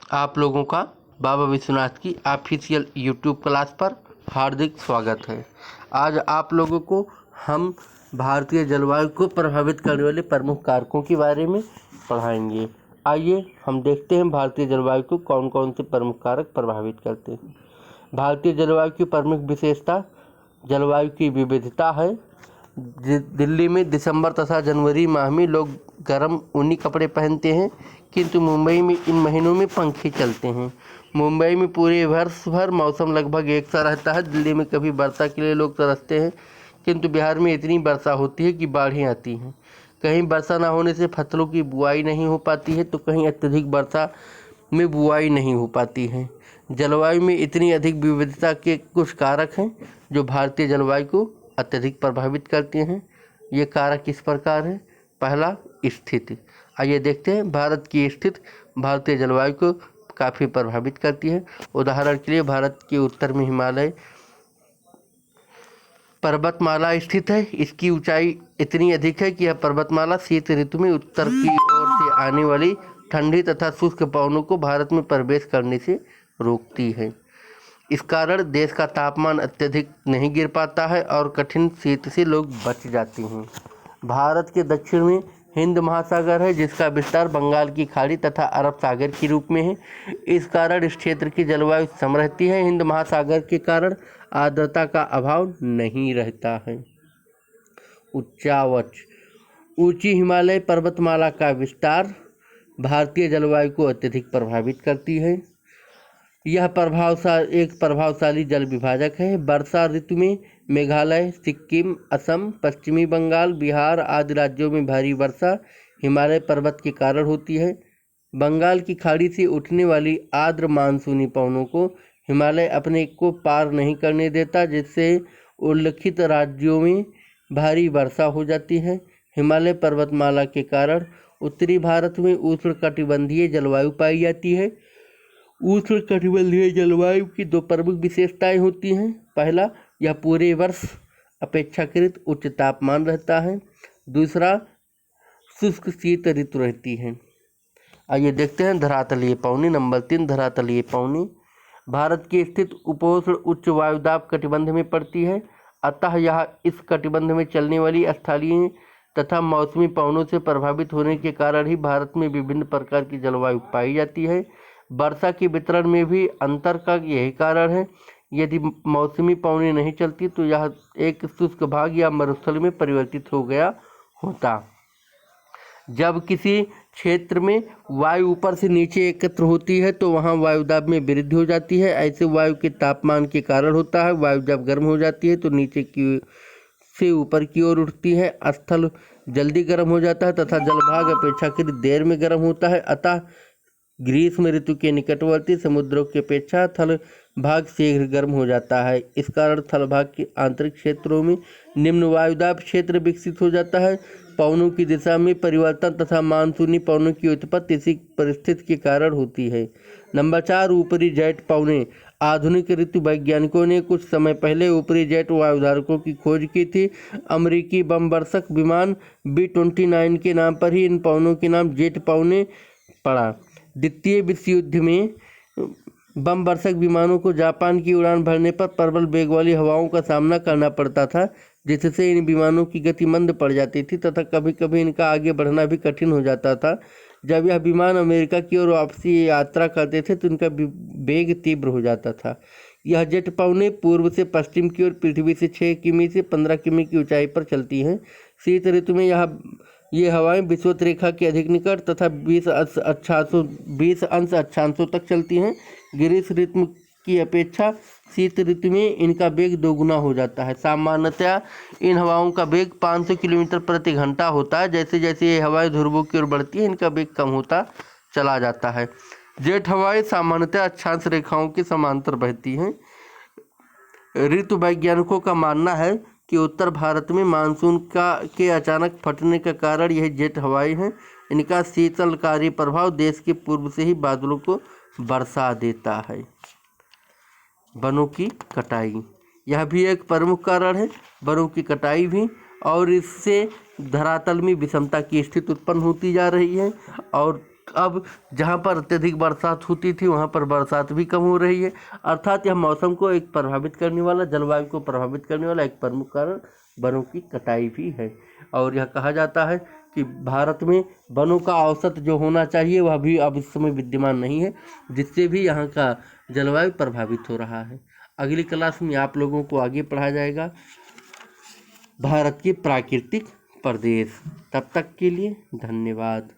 आप लोगों का बाबा विश्वनाथ की ऑफिशियल यूट्यूब क्लास पर हार्दिक स्वागत है। आज आप लोगों को हम भारतीय जलवायु को प्रभावित करने वाले प्रमुख कारकों के बारे में पढ़ाएंगे। आइए हम देखते हैं भारतीय जलवायु को कौन कौन से प्रमुख कारक प्रभावित करते हैं। भारतीय जलवायु की प्रमुख विशेषता जलवायु की विविधता है। दिल्ली में दिसंबर तथा जनवरी माह में लोग गर्म ऊनी कपड़े पहनते हैं, किंतु मुंबई में इन महीनों में पंखे चलते हैं। मुंबई में पूरे वर्ष भर मौसम लगभग एक सा रहता है। दिल्ली में कभी वर्षा के लिए लोग तरसते हैं, किंतु बिहार में इतनी वर्षा होती है कि बाढ़ें आती हैं। कहीं वर्षा न होने से फसलों की बुआई नहीं हो पाती है, तो कहीं अत्यधिक वर्षा में बुआई नहीं हो पाती है। जलवायु में इतनी अधिक विविधता के कुछ कारक हैं जो भारतीय जलवायु को अत्यधिक प्रभावित करते हैं। ये कारक किस प्रकार हैं? पहला, स्थिति। आइए देखते हैं। भारत की स्थिति भारतीय जलवायु को काफ़ी प्रभावित करती है। उदाहरण के लिए भारत के उत्तर में हिमालय पर्वतमाला स्थित है। इसकी ऊंचाई इतनी अधिक है कि यह पर्वतमाला शीत ऋतु में उत्तर की ओर से आने वाली ठंडी तथा शुष्क पवनों को भारत में प्रवेश करने से रोकती है। इस कारण देश का तापमान अत्यधिक नहीं गिर पाता है और कठिन शीत से लोग बच जाते हैं। भारत के दक्षिण में हिंद महासागर है, जिसका विस्तार बंगाल की खाड़ी तथा अरब सागर के रूप में है। इस कारण इस क्षेत्र की जलवायु सम रहती है। हिंद महासागर के कारण आर्द्रता का अभाव नहीं रहता है। उच्चावच ऊंची हिमालय पर्वतमाला का विस्तार भारतीय जलवायु को अत्यधिक प्रभावित करती है। यह एक प्रभावशाली जल विभाजक है। वर्षा ऋतु में मेघालय, सिक्किम, असम, पश्चिमी बंगाल, बिहार आदि राज्यों में भारी वर्षा हिमालय पर्वत के कारण होती है। बंगाल की खाड़ी से उठने वाली आर्द्र मानसूनी पवनों को हिमालय अपने को पार नहीं करने देता, जिससे उल्लिखित राज्यों में भारी वर्षा हो जाती है। हिमालय पर्वतमाला के कारण उत्तरी भारत में उष्णकटिबंधीय जलवायु पाई जाती है। उष्णकटिबंधीय जलवायु की दो प्रमुख विशेषताएं होती हैं। पहला, यह पूरे वर्ष अपेक्षाकृत उच्च तापमान रहता है। दूसरा, शुष्क शीत ऋतु रहती है। आइए देखते हैं धरातलीय पवनी। नंबर 3, धरातलीय पवनी। भारत की स्थिति उपोष्ण उच्च वायुदाब कटिबंध में पड़ती है, अतः यह इस कटिबंध में चलने वाली स्थलीय तथा मौसमी पवनों से प्रभावित होने के कारण ही भारत में विभिन्न प्रकार की जलवायु पाई जाती है। वर्षा के वितरण में भी अंतर का यही कारण है। यदि मौसमी पवनें नहीं चलती तो यह एक शुष्क भाग या मरुस्थल में परिवर्तित हो गया होता। जब किसी क्षेत्र में वायु ऊपर से नीचे एकत्र होती है तो वहाँ वायुदाब में वृद्धि हो जाती है। ऐसे वायु के तापमान के कारण होता है। वायु जब गर्म हो जाती है तो नीचे की से ऊपर की ओर उठती है। स्थल जल्दी गर्म हो जाता है तथा जलभाग अपेक्षाकृत देर में गर्म होता है। अतः ग्रीष्म ऋतु के निकटवर्ती समुद्रों की अपेक्षा थल भाग शीघ्र गर्म हो जाता है। इस कारण थल भाग के आंतरिक क्षेत्रों में निम्न वायुदाब क्षेत्र विकसित हो जाता है। पवनों की दिशा में परिवर्तन तथा मानसूनी पवनों की उत्पत्ति इसी परिस्थिति के कारण होती है। नंबर 4, ऊपरी जेट पवनें। आधुनिक ऋतु वैज्ञानिकों ने कुछ समय पहले ऊपरी जेट वायुधारकों की खोज की थी। अमेरिकी बम वर्षक विमान B-29 के नाम पर ही इन पवनों के नाम जेट पवनें पड़ा। द्वितीय विश्व युद्ध में बम वर्षक विमानों को जापान की उड़ान भरने पर प्रबल वेग वाली हवाओं का सामना करना पड़ता था, जिससे इन विमानों की गति मंद पड़ जाती थी तथा कभी कभी इनका आगे बढ़ना भी कठिन हो जाता था। जब यह विमान अमेरिका की ओर वापसी यात्रा करते थे तो इनका वेग तीव्र हो जाता था। यह जेट पवनें पूर्व से पश्चिम की ओर पृथ्वी से 6 किमी से 15 किमी की ऊंचाई पर चलती हैं। शीत ऋतु में ये हवाएं विषुवत रेखा के अधिक निकट तथा 20 अंश अक्षांशों तक चलती हैं। ग्रीष्म ऋतु की अपेक्षा शीत ऋतु में इनका वेग दोगुना हो जाता है। सामान्यतया इन हवाओं का वेग 500 किलोमीटर प्रति घंटा होता है। जैसे जैसे ये हवाएं ध्रुवों की ओर बढ़ती हैं, इनका वेग कम होता चला जाता है। जेट हवाएं सामान्यतः अक्षांश रेखाओं के समांतर बहती हैं। ऋतु वैज्ञानिकों का मानना है कि उत्तर भारत में मानसून के अचानक फटने का कारण यह जेट हवाएं हैं। इनका शीतलकारी प्रभाव देश के पूर्व से ही बादलों को बरसा देता है। वनों की कटाई, यह भी एक प्रमुख कारण है। वनों की कटाई भी, और इससे धरातल में विषमता की स्थिति उत्पन्न होती जा रही है और अब जहाँ पर अत्यधिक बरसात होती थी वहाँ पर बरसात भी कम हो रही है। अर्थात यह मौसम को एक प्रभावित करने वाला, जलवायु को प्रभावित करने वाला एक प्रमुख कारण वनों की कटाई भी है। और यह कहा जाता है कि भारत में वनों का औसत जो होना चाहिए वह भी अब इस समय विद्यमान नहीं है, जिससे भी यहाँ का जलवायु प्रभावित हो रहा है। अगली क्लास में आप लोगों को आगे पढ़ाया जाएगा भारत के प्राकृतिक प्रदेश। तब तक के लिए धन्यवाद।